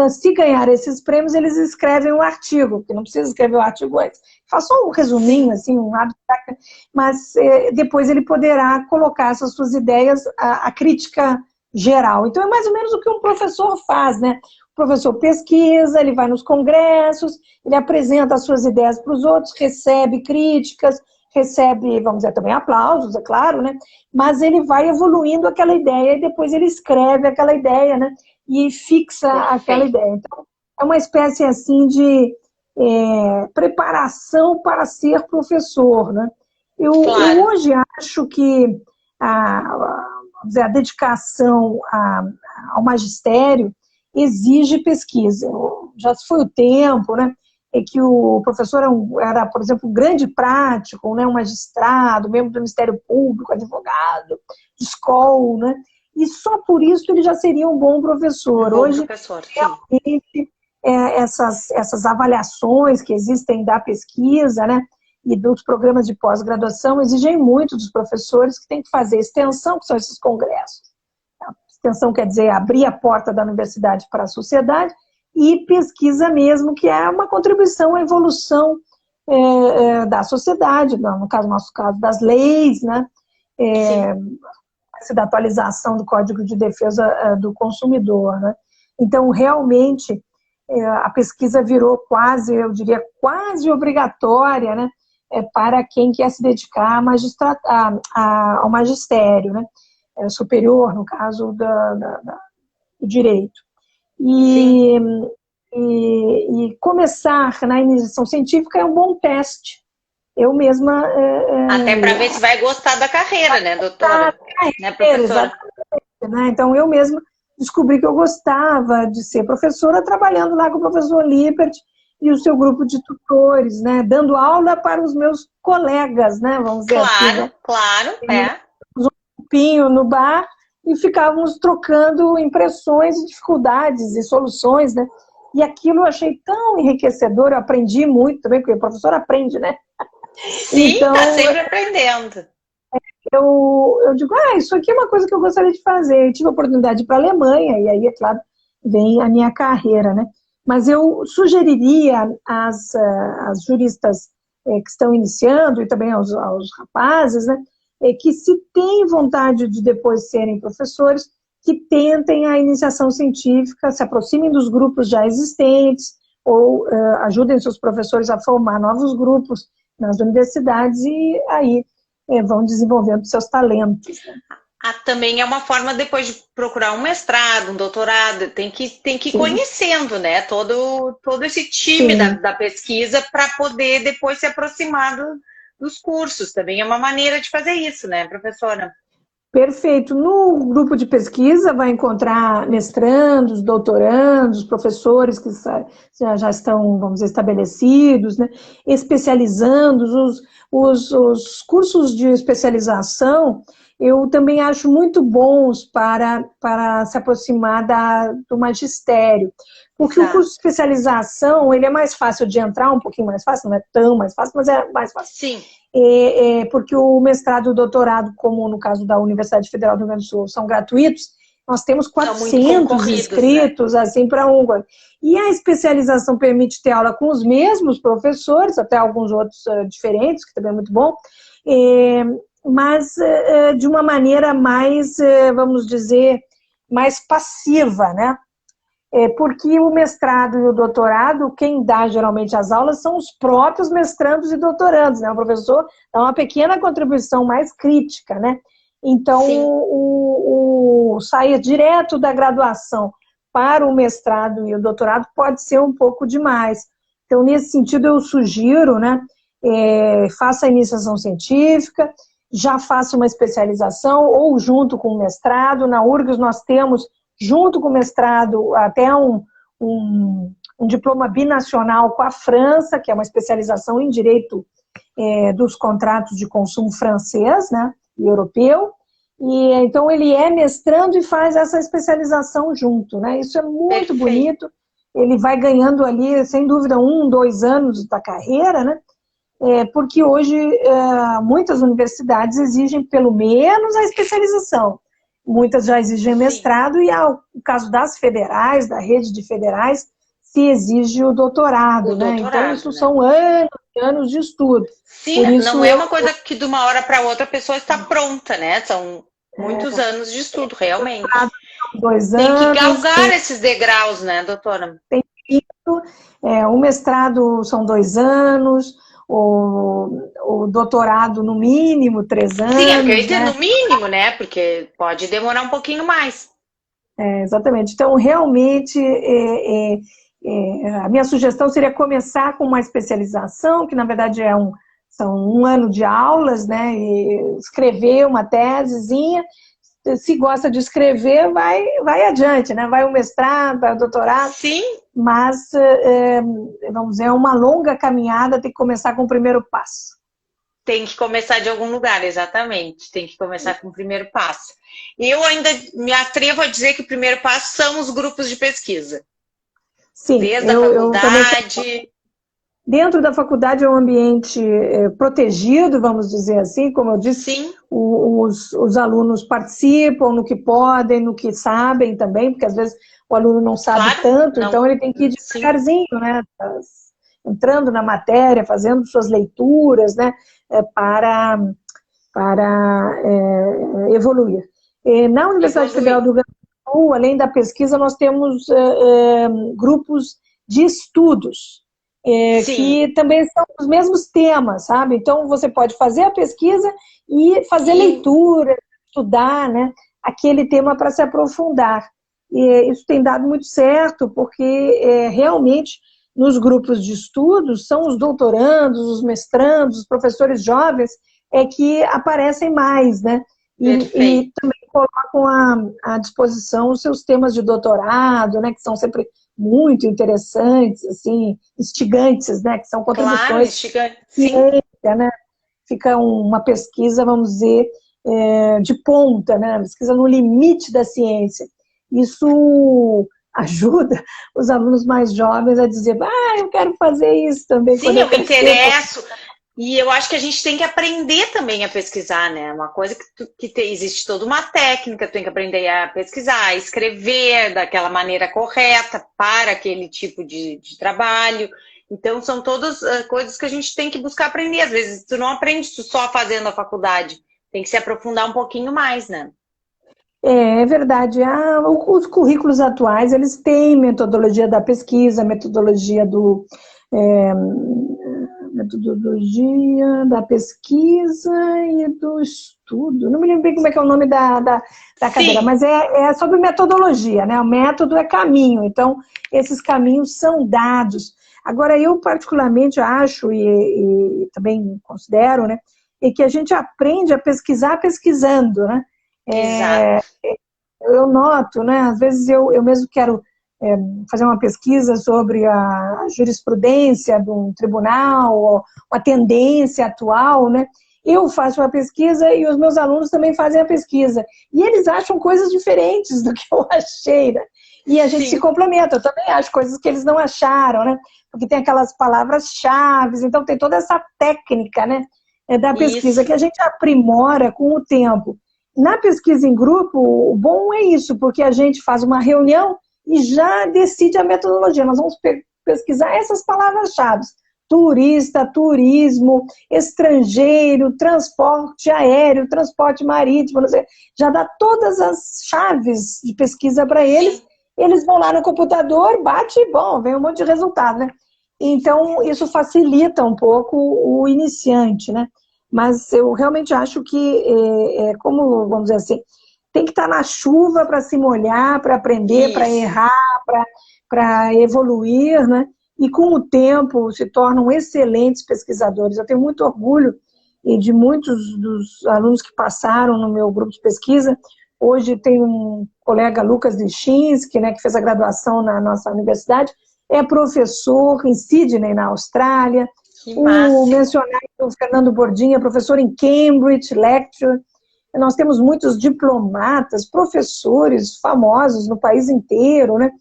S2: se ganhar esses prêmios, eles escrevem um artigo, porque não precisa escrever o artigo antes. Faz só um resuminho, assim, um abstract, mas depois ele poderá colocar essas suas ideias, a crítica geral. Então é mais ou menos o que um professor faz, né? O professor pesquisa, ele vai nos congressos, ele apresenta as suas ideias para os outros, recebe críticas, recebe, vamos dizer, também aplausos, é claro, né? Mas ele vai evoluindo aquela ideia e depois ele escreve aquela ideia, né? E fixa aquela ideia. Então, é uma espécie assim de preparação para ser professor, né? Eu hoje acho que a dedicação ao magistério exige pesquisa. Já se foi o tempo, né? Que o professor era, por exemplo, um grande prático, né? Um magistrado, membro do Ministério Público, advogado, de escola, né? E só por isso ele já seria um bom professor.
S1: Um bom
S2: Hoje,
S1: professor,
S2: realmente, essas avaliações que existem da pesquisa, né, e dos programas de pós-graduação exigem muito dos professores que têm que fazer extensão, que são esses congressos. A extensão quer dizer abrir a porta da universidade para a sociedade, e pesquisa mesmo, que é uma contribuição à evolução da sociedade, no nosso caso, das leis, né, da atualização do Código de Defesa do Consumidor, né? Então, realmente, a pesquisa virou quase, eu diria, quase obrigatória, né, para quem quer se dedicar ao magistério, né, superior, no caso do direito. E, e começar na iniciação científica é um bom teste. Eu mesma...
S1: Até para ver se vai gostar da carreira, né, doutora? Né, professora?
S2: Exatamente, né? Então, eu mesma descobri que eu gostava de ser professora, trabalhando lá com o professor Lippert e o seu grupo de tutores, né? Dando aula para os meus colegas, né? Vamos dizer assim, né?
S1: Claro, é.
S2: Um copinho no bar e ficávamos trocando impressões e dificuldades e soluções, né? E aquilo eu achei tão enriquecedor, eu aprendi muito também, porque o professor aprende, né?
S1: Sim, então, tá sempre aprendendo.
S2: Eu digo, isso aqui é uma coisa que eu gostaria de fazer. Eu tive a oportunidade de ir para a Alemanha, e aí, é claro, vem a minha carreira, né? Mas eu sugeriria às juristas que estão iniciando, e também aos rapazes, né? Que se têm vontade de depois serem professores, que tentem a iniciação científica, se aproximem dos grupos já existentes, ou ajudem seus professores a formar novos grupos nas universidades, e aí vão desenvolvendo seus talentos.
S1: Também é uma forma depois de procurar um mestrado, um doutorado, tem que ir conhecendo, né, todo esse time da pesquisa para poder depois se aproximar dos cursos. Também é uma maneira de fazer isso, né, professora?
S2: Perfeito. No grupo de pesquisa vai encontrar mestrandos, doutorandos, professores que já estão, vamos dizer, estabelecidos, né? Especializandos. Os cursos de especialização eu também acho muito bons para se aproximar do magistério. Porque o curso de especialização, ele é mais fácil de entrar, um pouquinho mais fácil, não é tão mais fácil, mas é mais fácil.
S1: Sim.
S2: Porque o mestrado e o doutorado, como no caso da Universidade Federal do Rio Grande do Sul, são gratuitos, nós temos 400 inscritos, né? Assim, para um. E a especialização permite ter aula com os mesmos professores, até alguns outros diferentes, que também é muito bom, mas de uma maneira mais, vamos dizer, mais passiva, né? Porque o mestrado e o doutorado, quem dá geralmente as aulas são os próprios mestrandos e doutorandos, né? O professor dá uma pequena contribuição mais crítica, né? Então, sair direto da graduação para o mestrado e o doutorado pode ser um pouco demais. Então, nesse sentido, eu sugiro, né? Faça a iniciação científica, já faça uma especialização ou junto com o mestrado. Na URGS nós temos, junto com o mestrado, até um diploma binacional com a França, que é uma especialização em direito dos contratos de consumo francês, né, e europeu. E então ele é mestrando e faz essa especialização junto, né? Isso é muito bonito. Ele vai ganhando ali, sem dúvida, 1, 2 anos da carreira, né? Porque hoje muitas universidades exigem pelo menos a especialização. Muitas já exigem mestrado, e o caso das federais, da rede de federais, se exige o doutorado, né? Então, isso são anos e anos de estudo.
S1: Sim, não é uma coisa que de uma hora para outra a pessoa está pronta, né? São muitos anos de estudo, realmente.
S2: 2
S1: anos. Tem que
S2: anos,
S1: galgar esses degraus, né, doutora?
S2: Tem isso. O mestrado são 2 anos, o doutorado, no mínimo, 3 anos.
S1: Sim, eu queria dizer, né? No mínimo, né? Porque pode demorar um pouquinho mais.
S2: Exatamente. Então, realmente, a minha sugestão seria começar com uma especialização, que na verdade são 1 ano de aulas, né? E escrever uma tesezinha. Se gosta de escrever, vai adiante, né? Vai o mestrado, vai o doutorado.
S1: Sim.
S2: Mas, vamos dizer, é uma longa caminhada, tem que começar com o primeiro passo.
S1: Tem que começar de algum lugar, exatamente. Tem que começar com o primeiro passo. E eu ainda me atrevo a dizer que o primeiro passo são os grupos de pesquisa.
S2: Sim.
S1: Desde a faculdade.
S2: Dentro da faculdade é um ambiente protegido, vamos dizer assim, como eu disse.
S1: Sim.
S2: Os alunos participam no que podem, no que sabem também, porque às vezes o aluno não sabe tanto, não. Então ele tem que ir devagarzinho, né? Entrando na matéria, fazendo suas leituras, né? Para evoluir. Na Universidade Federal do Rio Grande do Sul, além da pesquisa, nós temos grupos de estudos, que também são os mesmos temas, sabe? Então, você pode fazer a pesquisa e fazer leitura, estudar, né, aquele tema para se aprofundar. E isso tem dado muito certo, porque realmente nos grupos de estudos são os doutorandos, os mestrandos, os professores jovens que aparecem mais, né? E também colocam à disposição os seus temas de doutorado, né, que são sempre muito interessantes, assim, instigantes, né, que são contribuições.
S1: Claro, instigante, sim.
S2: Né? Fica uma pesquisa, vamos dizer, de ponta, né? Pesquisa no limite da ciência. Isso ajuda os alunos mais jovens a dizer, eu quero fazer isso também.
S1: Sim, eu me interesso. E eu acho que a gente tem que aprender também a pesquisar, né? Uma coisa existe toda uma técnica, tu tem que aprender a pesquisar, a escrever daquela maneira correta para aquele tipo de trabalho. Então, são todas coisas que a gente tem que buscar aprender. Às vezes, tu não aprende só fazendo a faculdade. Tem que se aprofundar um pouquinho mais, né?
S2: É verdade. Os currículos atuais, eles têm metodologia da pesquisa, metodologia da pesquisa e do estudo. Não me lembro bem como é que é o nome da cadeira, mas é sobre metodologia, né? O método é caminho, então esses caminhos são dados. Agora, eu particularmente acho, e também considero, né, que a gente aprende a pesquisar pesquisando, né?
S1: Exato.
S2: Eu noto, né, às vezes eu mesmo quero fazer uma pesquisa sobre a jurisprudência de um tribunal, ou a tendência atual, né? Eu faço uma pesquisa e os meus alunos também fazem a pesquisa. E eles acham coisas diferentes do que eu achei, né? E a gente se complementa. Eu também acho coisas que eles não acharam, né? Porque tem aquelas palavras-chave, então tem toda essa técnica, né, da pesquisa que a gente aprimora com o tempo. Na pesquisa em grupo, o bom é isso, porque a gente faz uma reunião e já decide a metodologia. Nós vamos pesquisar essas palavras-chave: turista, turismo, estrangeiro, transporte aéreo, transporte marítimo, não sei, já dá todas as chaves de pesquisa para eles. Eles vão lá no computador, bate e vem um monte de resultado, né? Então, isso facilita um pouco o iniciante, né? Mas eu realmente acho que, como, vamos dizer assim, tem que estar na chuva para se molhar, para aprender, para errar, para evoluir, né? E com o tempo se tornam excelentes pesquisadores. Eu tenho muito orgulho de muitos dos alunos que passaram no meu grupo de pesquisa. Hoje tem um colega, Lucas Lichinsky, né, que fez a graduação na nossa universidade, é professor em Sydney, na Austrália. O mencionado Fernando Bordinha, professor em Cambridge, lecturer. Nós temos muitos diplomatas, professores famosos no país inteiro, né?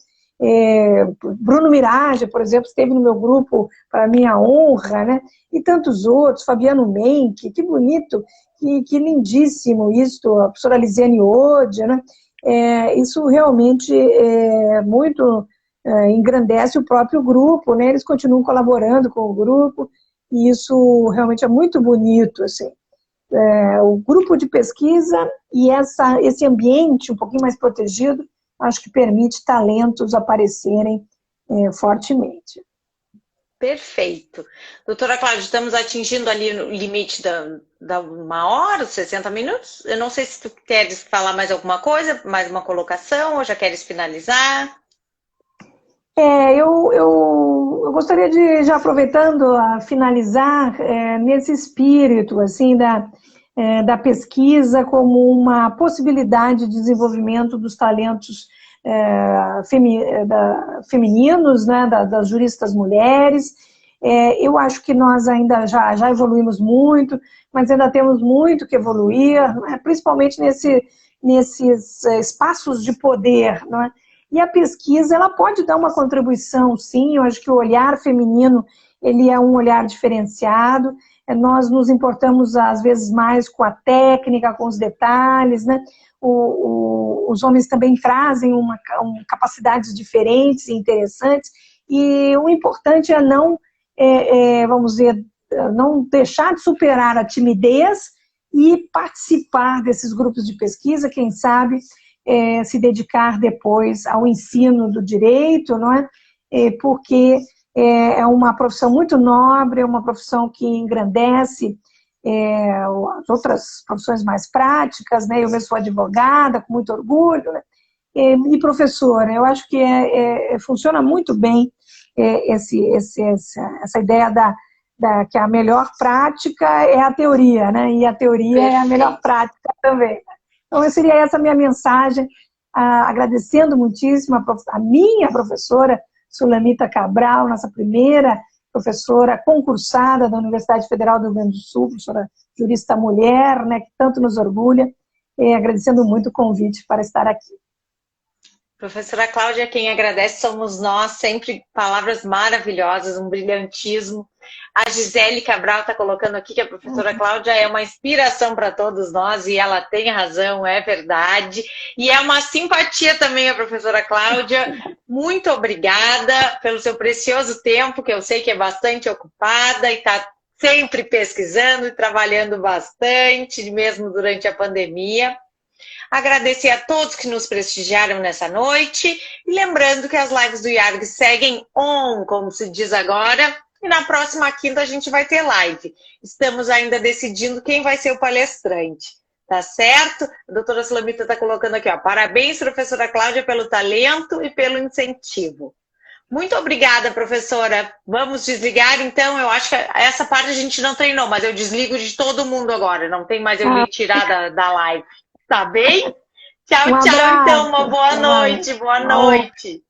S2: Bruno Mirage, por exemplo, esteve no meu grupo para minha honra, né? E tantos outros, Fabiano Menck, que bonito, que lindíssimo isso, a professora Lisiane Ode, né? Isso realmente muito engrandece o próprio grupo, né? Eles continuam colaborando com o grupo, e isso realmente é muito bonito, assim. O grupo de pesquisa e esse ambiente um pouquinho mais protegido, acho que permite talentos aparecerem fortemente.
S1: Perfeito. Doutora Cláudia, estamos atingindo ali o limite da 1 hora, 60 minutos. Eu não sei se tu queres falar mais alguma coisa, mais uma colocação, ou já queres finalizar?
S2: Eu gostaria de, já aproveitando, a finalizar nesse espírito, assim, da pesquisa como uma possibilidade de desenvolvimento dos talentos femininos, né, das juristas mulheres. Eu acho que nós ainda já evoluímos muito, mas ainda temos muito que evoluir, né, principalmente nesses espaços de poder, não é? E a pesquisa, ela pode dar uma contribuição, sim. Eu acho que o olhar feminino, ele é um olhar diferenciado. Nós nos importamos, às vezes, mais com a técnica, com os detalhes, né? Os homens também trazem capacidades diferentes e interessantes. E o importante é não, vamos dizer, não deixar de superar a timidez e participar desses grupos de pesquisa, quem sabe se dedicar depois ao ensino do direito, não é? Porque é uma profissão muito nobre, é uma profissão que engrandece as outras profissões mais práticas, né? Eu mesmo sou advogada, com muito orgulho, né? E professora, eu acho que funciona muito bem essa ideia que a melhor prática é a teoria, né? E a teoria é a melhor prática também. Então, seria essa a minha mensagem, agradecendo muitíssimo a minha professora, Sulamita Cabral, nossa primeira professora concursada da Universidade Federal do Rio Grande do Sul, professora jurista mulher, né, que tanto nos orgulha, agradecendo muito o convite para estar aqui.
S1: Professora Cláudia, quem agradece somos nós, sempre palavras maravilhosas, um brilhantismo. A Gisele Cabral está colocando aqui que a professora Cláudia é uma inspiração para todos nós, e ela tem razão, é verdade. E é uma simpatia também a professora Cláudia. Muito obrigada pelo seu precioso tempo, que eu sei que é bastante ocupada e está sempre pesquisando e trabalhando bastante, mesmo durante a pandemia. Agradecer a todos que nos prestigiaram nessa noite. E lembrando que as lives do IARG seguem on, como se diz agora. E na próxima quinta a gente vai ter live. Estamos ainda decidindo quem vai ser o palestrante. Tá certo? A doutora Sulamita está colocando aqui, ó. Parabéns, professora Cláudia, pelo talento e pelo incentivo. Muito obrigada, professora. Vamos desligar, então. Eu acho que essa parte a gente não treinou, mas eu desligo de todo mundo agora. Não tem mais eu me tirar da live. Tá bem? Tchau, tchau, então. Uma boa noite. Boa noite.